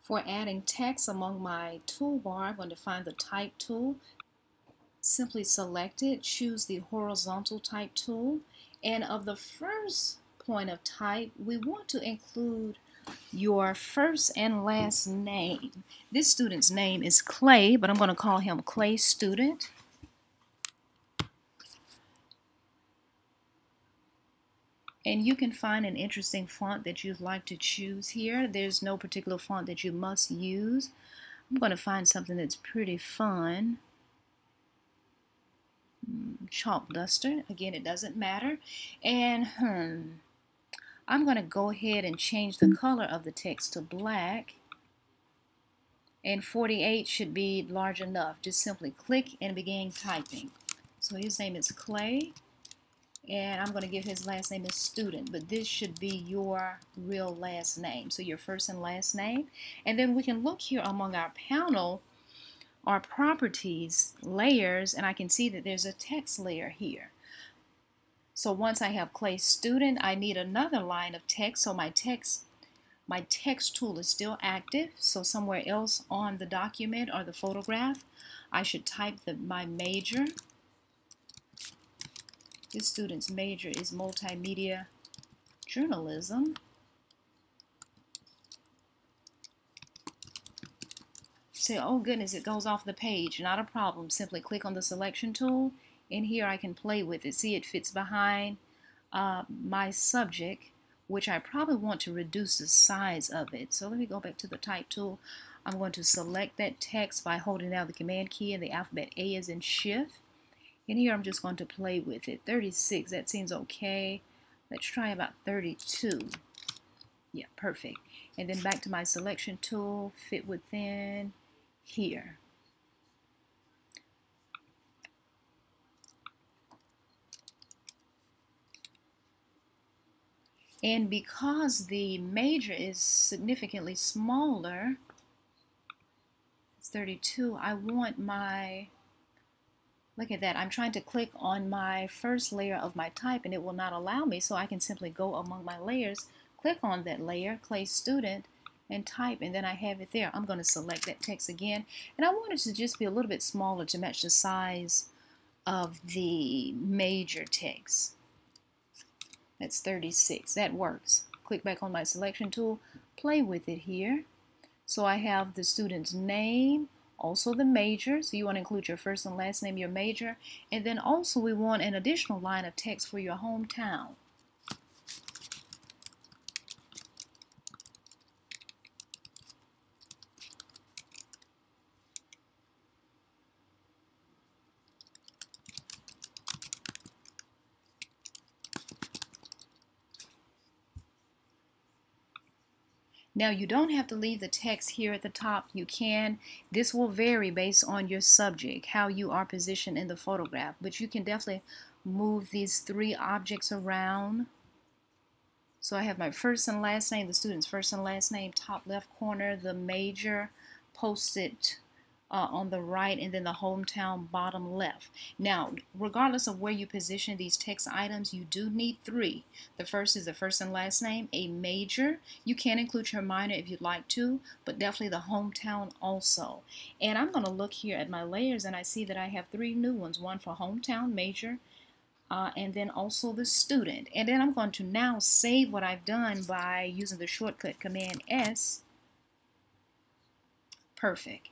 For adding text among my toolbar, I'm going to find the Type tool. Simply select it, choose the horizontal Type tool, and of the first point of type, we want to include your first and last name. This student's name is Clay, but I'm going to call him Clay Student. And you can find an interesting font that you'd like to choose here. There's no particular font that you must use. I'm going to find something that's pretty fun. Chalk duster. Again, it doesn't matter. And I'm going to go ahead and change the color of the text to black. And 48 should be large enough. Just simply click and begin typing. So his name is Clay. And I'm going to give his last name as Student, but this should be your real last name. So your first and last name. And then we can look here among our panel, our properties, layers, and I can see that there's a text layer here. So once I have Clay Student, I need another line of text. So my text tool is still active. So somewhere else on the document or the photograph, I should type my major. This student's major is multimedia journalism. Say, oh goodness, it goes off the page. Not a problem. Simply click on the selection tool, and here I can play with it. See, it fits behind my subject, which I probably want to reduce the size of it. So let me go back to the type tool. I'm going to select that text by holding down the command key and the alphabet A as in shift. And here I'm just going to play with it. 36, that seems okay. Let's try about 32. Yeah, perfect. And then back to my selection tool, fit within here. And because the major is significantly smaller, it's 32, I want my, look at that, I'm trying to click on my first layer of my type and it will not allow me, so I can simply go among my layers, click on that layer, Clay Student, and type, and then I have it there. I'm going to select that text again, and I want it to just be a little bit smaller to match the size of the major text. That's 36. That works. Click back on my selection tool, play with it here. So I have the student's name, also the major, so you want to include your first and last name, your major, and then also we want an additional line of text for your hometown. Now you don't have to leave the text here at the top. You can. This will vary based on your subject, how you are positioned in the photograph, but you can definitely move these three objects around. So I have my first and last name, the student's first and last name, top left corner, the major posted on the right, and then the hometown bottom left. Now, regardless of where you position these text items, you do need three. The first is the first and last name, a major. You can include your minor if you'd like to, but definitely the hometown also. And I'm going to look here at my layers, and I see that I have three new ones, one for hometown, major, and then also the student. And then I'm going to now save what I've done by using the shortcut Command S. Perfect.